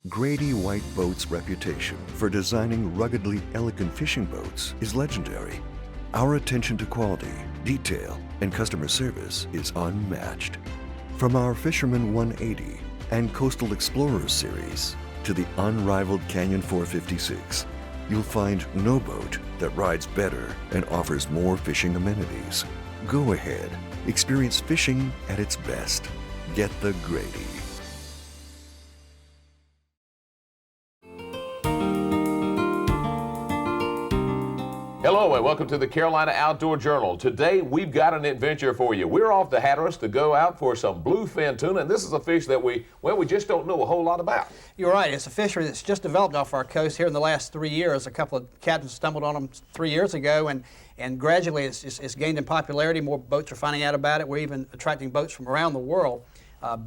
Grady White Boats' reputation for designing ruggedly elegant fishing boats is legendary. Our attention to quality, detail, and customer service is unmatched. From our Fisherman 180 and Coastal Explorers series to the unrivaled Canyon 456, you'll find no boat that rides better and offers more fishing amenities. Go ahead, experience fishing at its best. Get the Grady. Hello and welcome to the Carolina Outdoor Journal. Today we've got an adventure for you. We're off to Hatteras to go out for some bluefin tuna, and this is a fish that we just don't know a whole lot about. You're right. It's a fishery that's just developed off our coast here in the last 3 years. A couple of captains stumbled on them 3 years ago, and gradually it's gained in popularity. More boats are finding out about it. We're even attracting boats from around the world.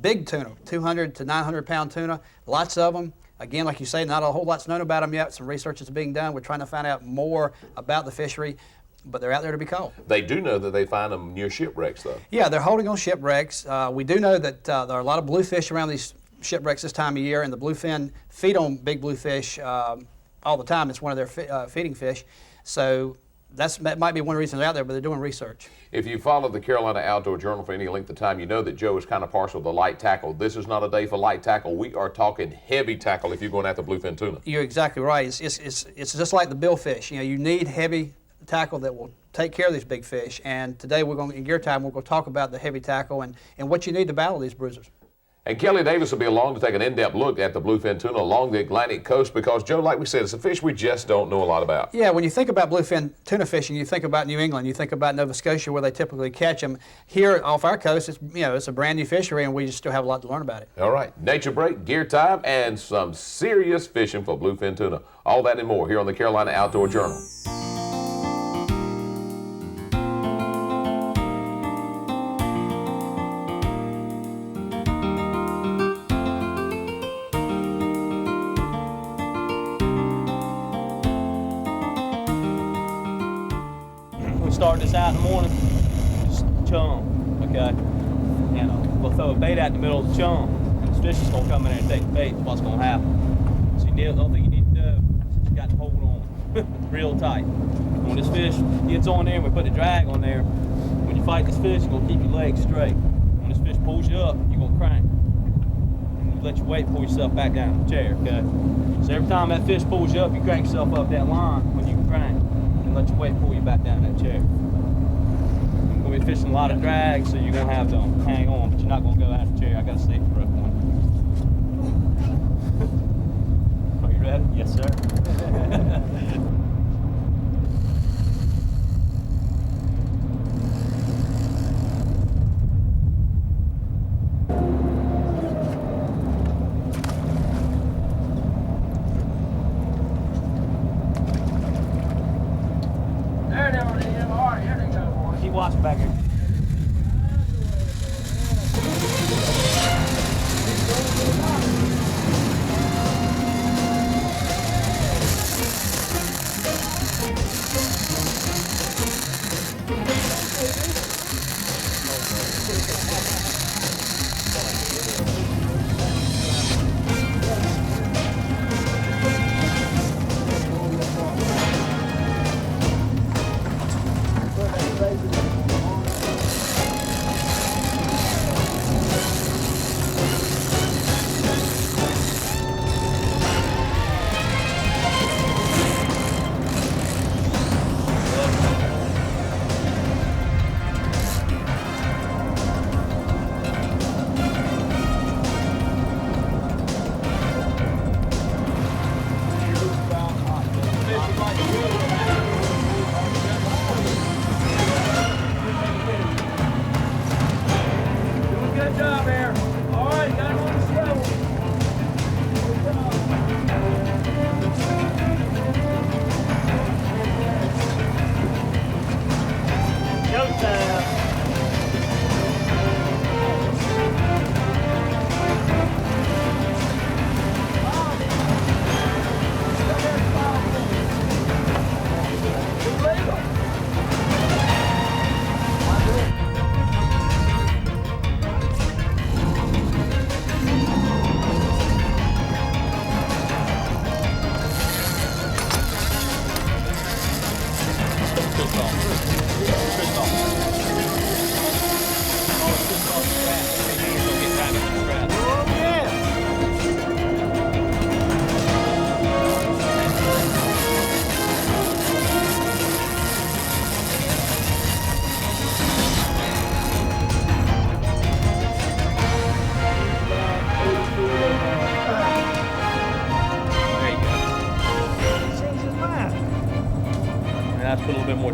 Big tuna, 200 to 900 pound tuna, lots of them. Again, like you say, not a whole lot's known about them yet. Some research is being done. We're trying to find out more about the fishery, but they're out there to be caught. They do know that they find them near shipwrecks, though. Yeah, they're holding on shipwrecks. We do know that there are a lot of bluefish around these shipwrecks this time of year, and the bluefin feed on big bluefish all the time. It's one of their feeding fish. So that might be one reason they're out there, but they're doing research. If you followed the Carolina Outdoor Journal for any length of time, you know that Joe is kind of partial to light tackle. This is not a day for light tackle. We are talking heavy tackle if you're going after bluefin tuna. You're exactly right. It's just like the billfish. You know, you need heavy tackle that will take care of these big fish. And today in Gear Time, we're going to talk about the heavy tackle and what you need to battle these bruisers. And Kelly Davis will be along to take an in-depth look at the bluefin tuna along the Atlantic coast because, Joe, like we said, it's a fish we just don't know a lot about. Yeah, when you think about bluefin tuna fishing, you think about New England, you think about Nova Scotia where they typically catch them. Here off our coast, it's a brand new fishery and we just still have a lot to learn about it. All right, nature break, gear time, and some serious fishing for bluefin tuna. All that and more here on the Carolina Outdoor Journal. Start this out in the morning, just chum, okay? And we'll throw a bait out in the middle of the chum, and this fish is gonna come in there and take the bait. What's gonna happen? So the only thing you need to do is you got to hold on real tight. When this fish gets on there and we put the drag on there, when you fight this fish, you're gonna keep your legs straight. When this fish pulls you up, you're gonna crank. And you let your weight pull yourself back down in the chair, okay? So every time that fish pulls you up, you crank yourself up that line when you can crank. Let your weight pull you back down that chair. You're going to be fishing a lot of drag, so you're going to have to hang on, but you're not going to go out of the chair. I got to see for a point. Are you ready? Yes, sir. Keep watching back here.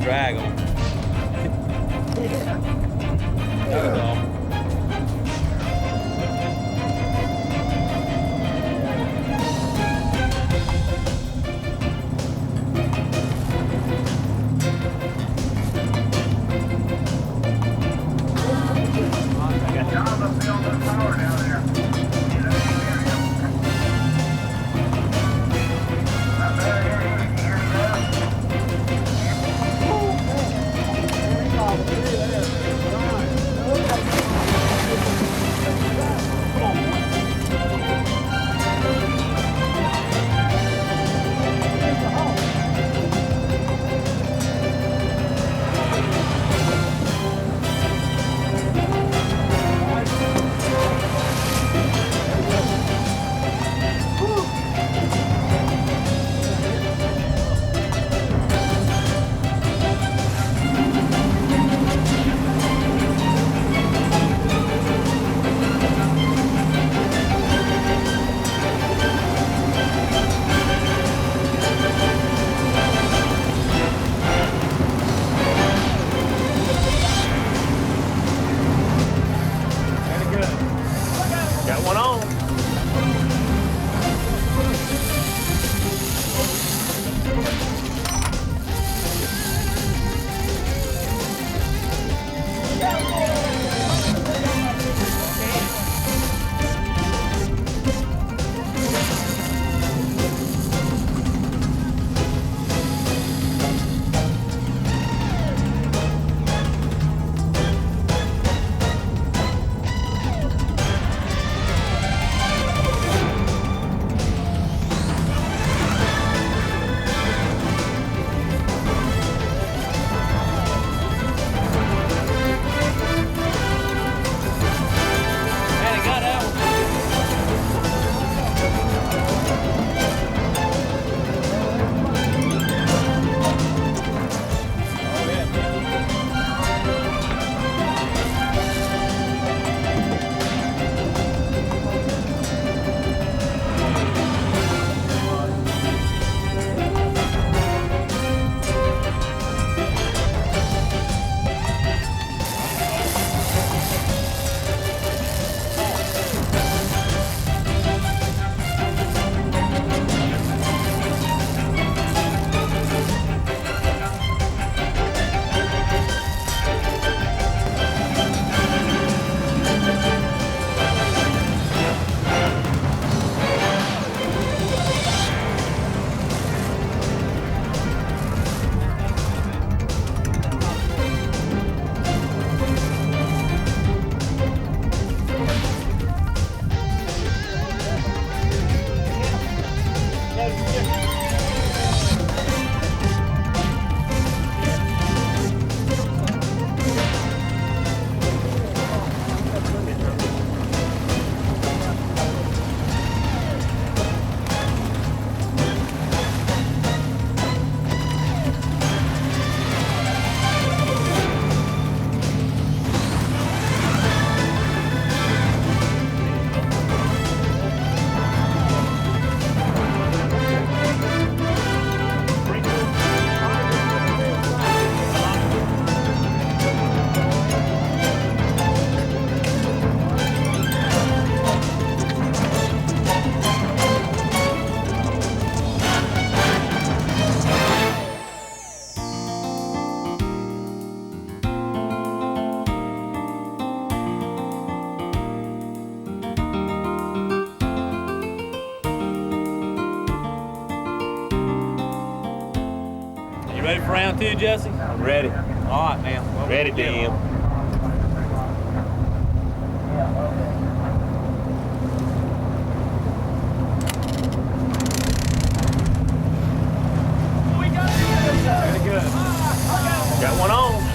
little drag on. That was all. Ready for round two, Jesse? I'm ready. All right, man. Well, Ready, we'll Dan. Very good. Got one on.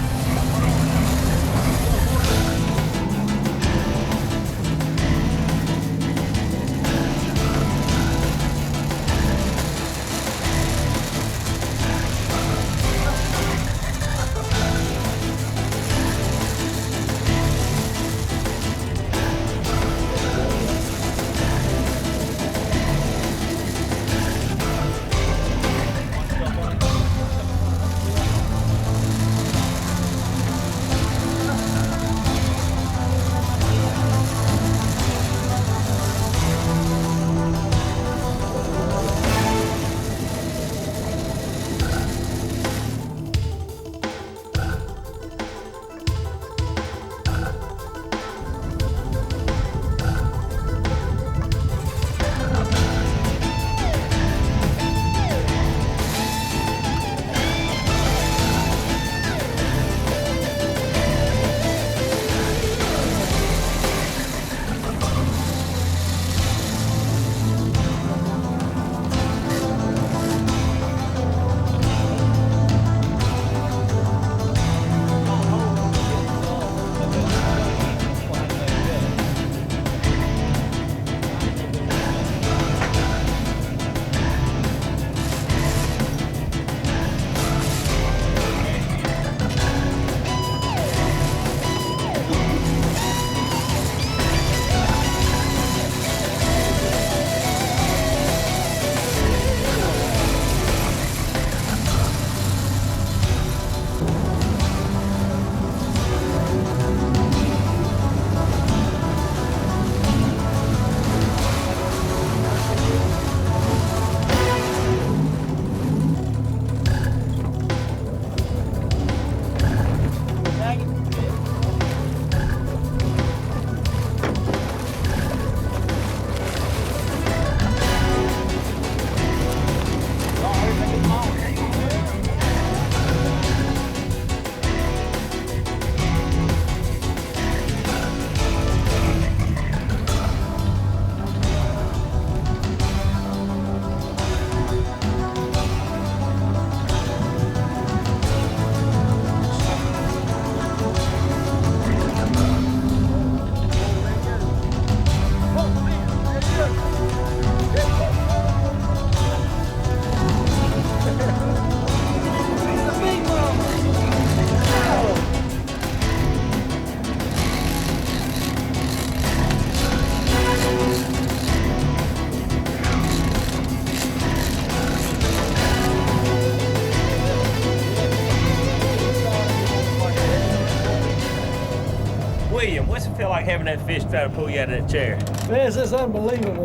William, what's it feel like having that fish try to pull you out of that chair? Man, it's just unbelievable.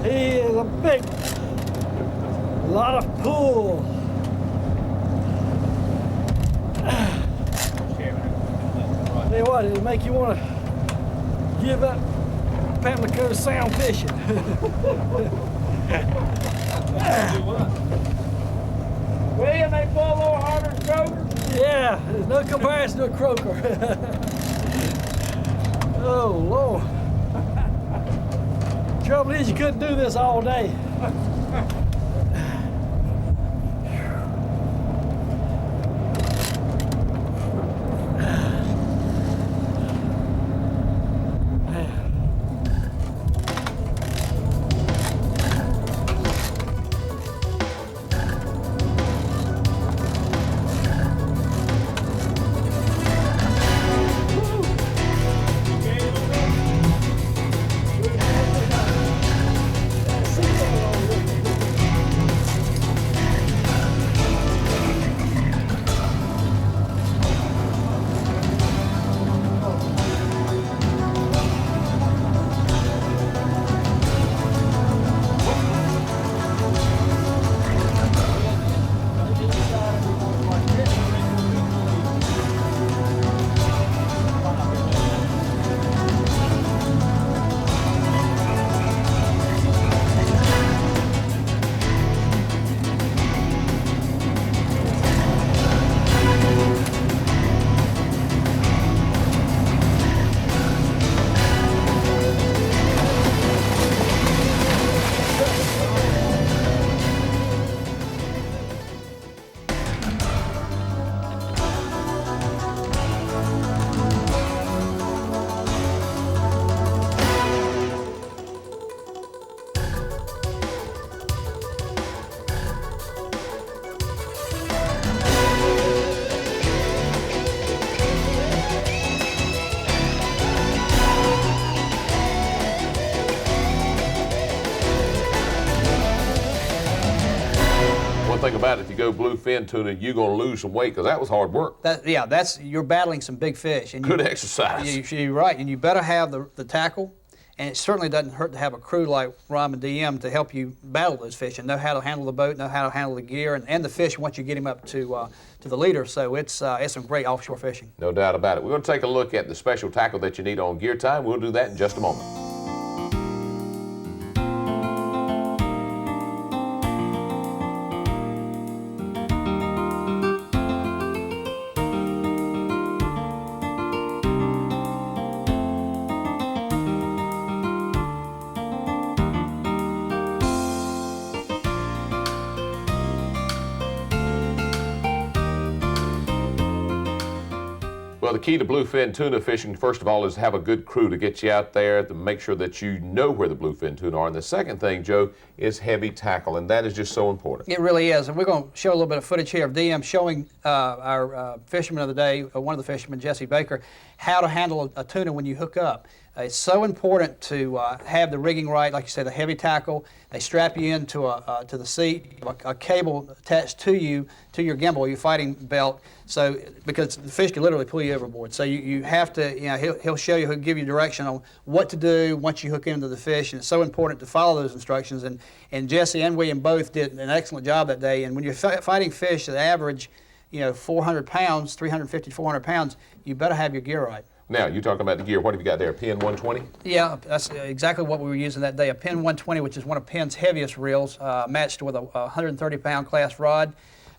He is a big, lot of pull. Tell you what, it'll make you want to give up Pamlico sound fishing. William, they pull a little harder than croaker? Yeah, there's no comparison to a croaker. Oh, Lord. Trouble is, you couldn't do this all day. Thing about it, if you go bluefin tuna, you're going to lose some weight because that was hard work. You're battling some big fish. And Good exercise. You're right, and you better have the tackle, and it certainly doesn't hurt to have a crew like Rom and DM to help you battle those fish and know how to handle the boat, know how to handle the gear, and the fish once you get him up to the leader. So it's some great offshore fishing. No doubt about it. We're going to take a look at the special tackle that you need on Gear Time. We'll do that in just a moment. Well, the key to bluefin tuna fishing, first of all, is have a good crew to get you out there to make sure that you know where the bluefin tuna are. And the second thing, Joe, is heavy tackle, and that is just so important. It really is. And we're going to show a little bit of footage here of DM showing our fisherman of the day, one of the fishermen, Jesse Baker, how to handle a tuna when you hook up. It's so important to have the rigging right, like you said, a heavy tackle. They strap you into to the seat, a cable attached to you, to your gimbal, your fighting belt, so because the fish can literally pull you overboard. So you have to, he'll show you, he'll give you direction on what to do once you hook into the fish, and it's so important to follow those instructions. And Jesse and William both did an excellent job that day. And when you're fighting fish that average, 400 pounds, 350 to 400 pounds, you better have your gear right. Now, you're talking about the gear. What have you got there, Pin 120? Yeah, that's exactly what we were using that day, a Pin 120, which is one of Pin's heaviest reels, matched with a 130-pound class rod.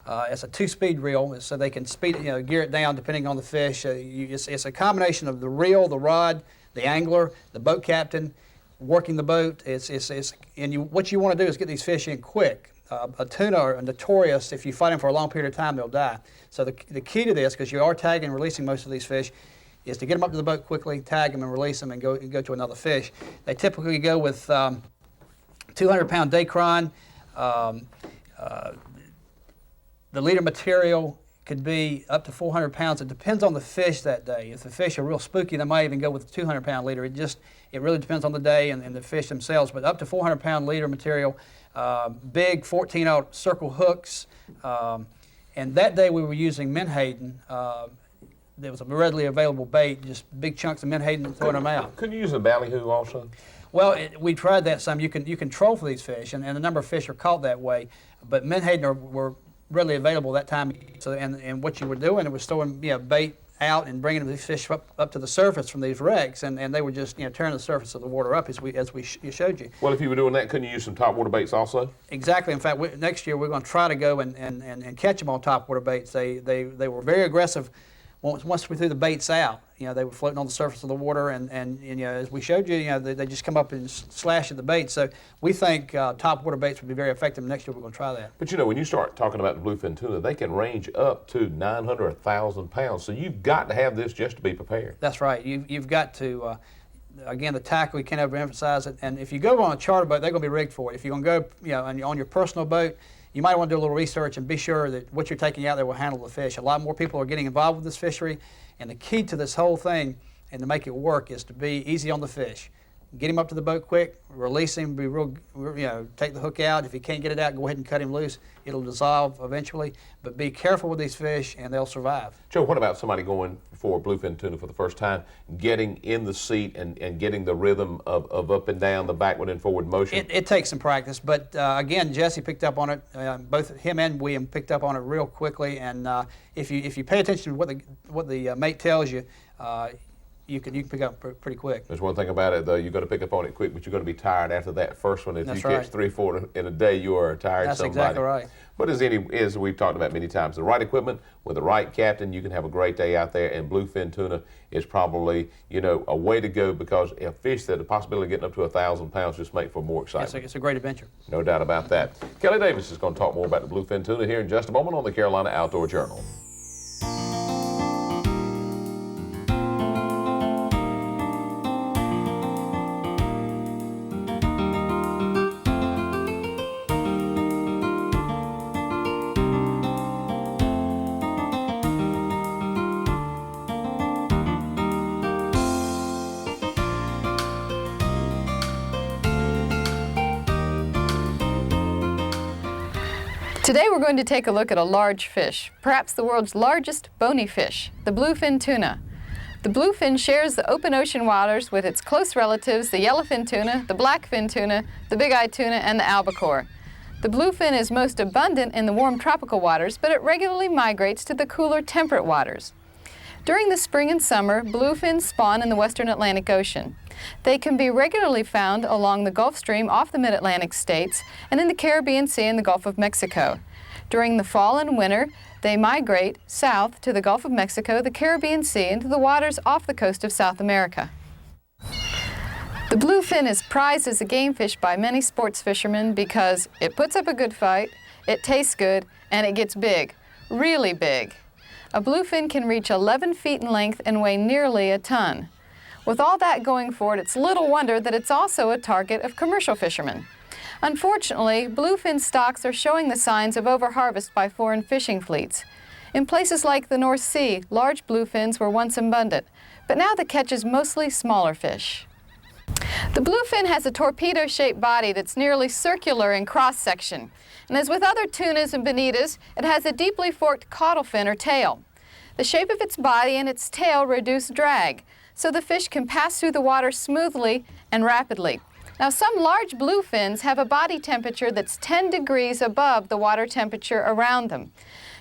It's a 2-speed reel, so they can gear it down depending on the fish. It's a combination of the reel, the rod, the angler, the boat captain, working the boat. What you want to do is get these fish in quick. A tuna are notorious, if you fight them for a long period of time, they'll die. So the key to this, because you are tagging and releasing most of these fish, is to get them up to the boat quickly, tag them and release them and go to another fish. They typically go with 200-pound Dacron. The leader material could be up to 400 pounds. It depends on the fish that day. If the fish are real spooky, they might even go with a 200-pound leader. It really depends on the day and the fish themselves, but up to 400-pound leader material, big 14-aught circle hooks. And that day we were using menhaden. there was a readily available bait, just big chunks of menhaden and throwing them out. Couldn't you use a ballyhoo also? Well, we tried that some. You can troll for these fish, and a number of fish are caught that way. But menhaden were readily available that time. So and what you were doing, it was throwing bait out and bringing these fish up to the surface from these wrecks, and they were just tearing the surface of the water up as we showed you. Well, if you were doing that, couldn't you use some topwater baits also? Exactly. In fact, next year we're going to try to go and catch them on topwater baits. They were very aggressive once we threw the baits out. They were floating on the surface of the water, and as we showed you, they just come up and slash at the bait. So we think topwater baits would be very effective. Next year we're going to try that. But when you start talking about the bluefin tuna, they can range up to 900 or 1,000 pounds. So you've got to have this just to be prepared. That's right. You've got to. Again, the tackle, you can't overemphasize it. And if you go on a charter boat, they're going to be rigged for it. If you're going to go, on your personal boat, you might want to do a little research and be sure that what you're taking out there will handle the fish. A lot more people are getting involved with this fishery, and the key to this whole thing and to make it work is to be easy on the fish. Get him up to the boat quick, release him, be real, take the hook out. If you can't get it out, go ahead and cut him loose. It'll dissolve eventually, but be careful with these fish and they'll survive. Joe, what about somebody going for bluefin tuna for the first time, getting in the seat and getting the rhythm of up and down, the backward and forward motion? It takes some practice, but again, Jesse picked up on it. Both him and William picked up on it real quickly, and if you pay attention to what the mate tells you, you can pick up pretty quick. There's one thing about it, though. You've got to pick up on it quick, but you're going to be tired after that first one. If That's you catch right. 3 or 4 in a day, you are a tired That's somebody. exactly right. But as we've talked about many times, the right equipment with the right captain, you can have a great day out there, and bluefin tuna is probably, a way to go, because a fish that the possibility of getting up to 1,000 pounds just make for more excitement. It's a great adventure. No doubt about that. Kelly Davis is going to talk more about the bluefin tuna here in just a moment on the Carolina Outdoor Journal. Today we're going to take a look at a large fish, perhaps the world's largest bony fish, the bluefin tuna. The bluefin shares the open ocean waters with its close relatives, the yellowfin tuna, the blackfin tuna, the big-eyed tuna, and the albacore. The bluefin is most abundant in the warm tropical waters, but it regularly migrates to the cooler temperate waters. During the spring and summer, bluefins spawn in the western Atlantic Ocean. They can be regularly found along the Gulf Stream off the mid-Atlantic states and in the Caribbean Sea and the Gulf of Mexico. During the fall and winter, they migrate south to the Gulf of Mexico, the Caribbean Sea, and to the waters off the coast of South America. The bluefin is prized as a game fish by many sports fishermen because it puts up a good fight, it tastes good, and it gets big, really big. A bluefin can reach 11 feet in length and weigh nearly a ton. With all that going for it, it's little wonder that it's also a target of commercial fishermen. Unfortunately, bluefin stocks are showing the signs of overharvest by foreign fishing fleets. In places like the North Sea, large bluefins were once abundant, but now the catch is mostly smaller fish. The bluefin has a torpedo-shaped body that's nearly circular in cross-section, and as with other tunas and bonitas, it has a deeply forked caudal fin or tail. The shape of its body and its tail reduce drag, so the fish can pass through the water smoothly and rapidly. Now, some large bluefins have a body temperature that's 10 degrees above the water temperature around them.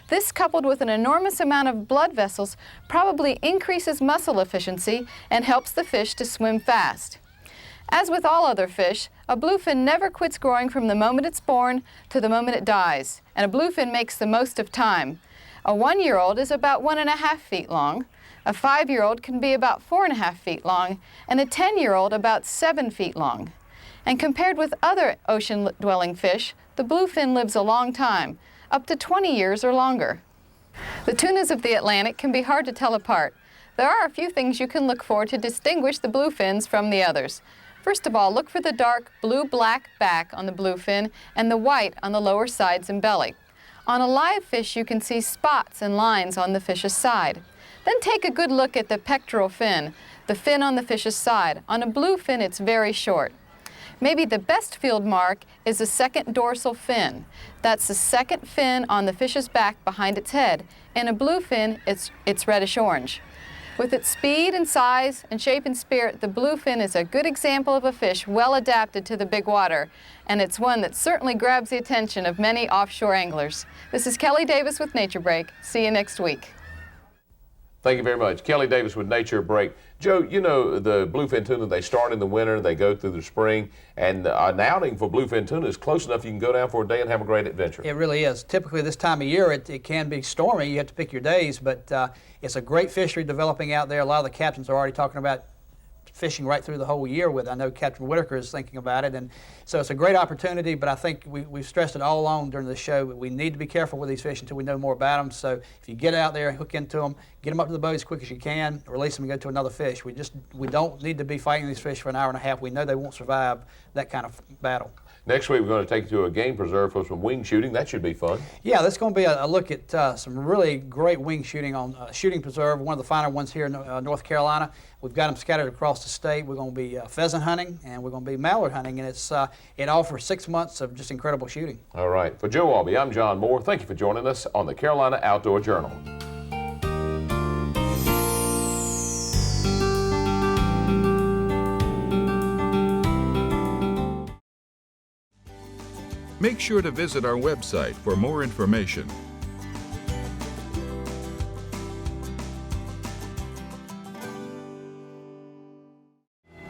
This, coupled with an enormous amount of blood vessels, probably increases muscle efficiency and helps the fish to swim fast. As with all other fish, a bluefin never quits growing from the moment it's born to the moment it dies, and a bluefin makes the most of time. A 1-year-old is about 1.5 feet long, a 5-year-old can be about 4.5 feet long, and a 10-year-old about 7 feet long. And compared with other ocean-dwelling fish, the bluefin lives a long time, up to 20 years or longer. The tunas of the Atlantic can be hard to tell apart. There are a few things you can look for to distinguish the bluefins from the others. First of all, look for the dark blue-black back on the bluefin and the white on the lower sides and belly. On a live fish, you can see spots and lines on the fish's side. Then take a good look at the pectoral fin, the fin on the fish's side. On a bluefin, it's very short. Maybe the best field mark is the second dorsal fin. That's the second fin on the fish's back behind its head. In a bluefin, it's reddish-orange. With its speed and size and shape and spirit, the bluefin is a good example of a fish well adapted to the big water, and it's one that certainly grabs the attention of many offshore anglers. This is Kelly Davis with Nature Break. See you next week. Thank you very much. Kelly Davis with Nature Break. Joe, you know the bluefin tuna, they start in the winter, they go through the spring, and an outing for bluefin tuna is close enough you can go down for a day and have a great adventure. It really is. Typically this time of year it can be stormy. You have to pick your days, but it's a great fishery developing out there. A lot of the captains are already talking about fishing right through the whole year with it. I know Captain Whitaker is thinking about it, and so it's a great opportunity, but I think we've stressed it all along during the show, but we need to be careful with these fish until we know more about them. So if you get out there, hook into them, get them up to the boat as quick as you can, release them and go to another fish. We don't need to be fighting these fish for an hour and a half. We know they won't survive that kind of battle. Next week, we're going to take you to a game preserve for some wing shooting. That should be fun. Yeah, that's going to be a look at some really great wing shooting on Shooting Preserve, one of the finer ones here in North Carolina. We've got them scattered across the state. We're going to be pheasant hunting, and we're going to be mallard hunting, and it offers 6 months of just incredible shooting. All right. For Joe Albee, I'm John Moore. Thank you for joining us on the Carolina Outdoor Journal. Make sure to visit our website for more information.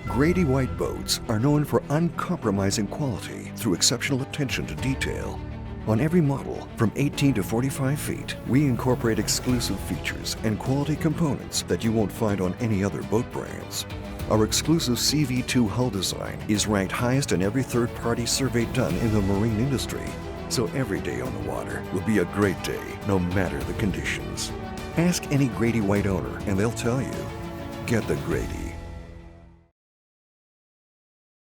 Grady White boats are known for uncompromising quality through exceptional attention to detail. On every model, from 18 to 45 feet, we incorporate exclusive features and quality components that you won't find on any other boat brands. Our exclusive CV2 hull design is ranked highest in every third-party survey done in the marine industry. So every day on the water will be a great day, no matter the conditions. Ask any Grady White owner and they'll tell you, get the Grady.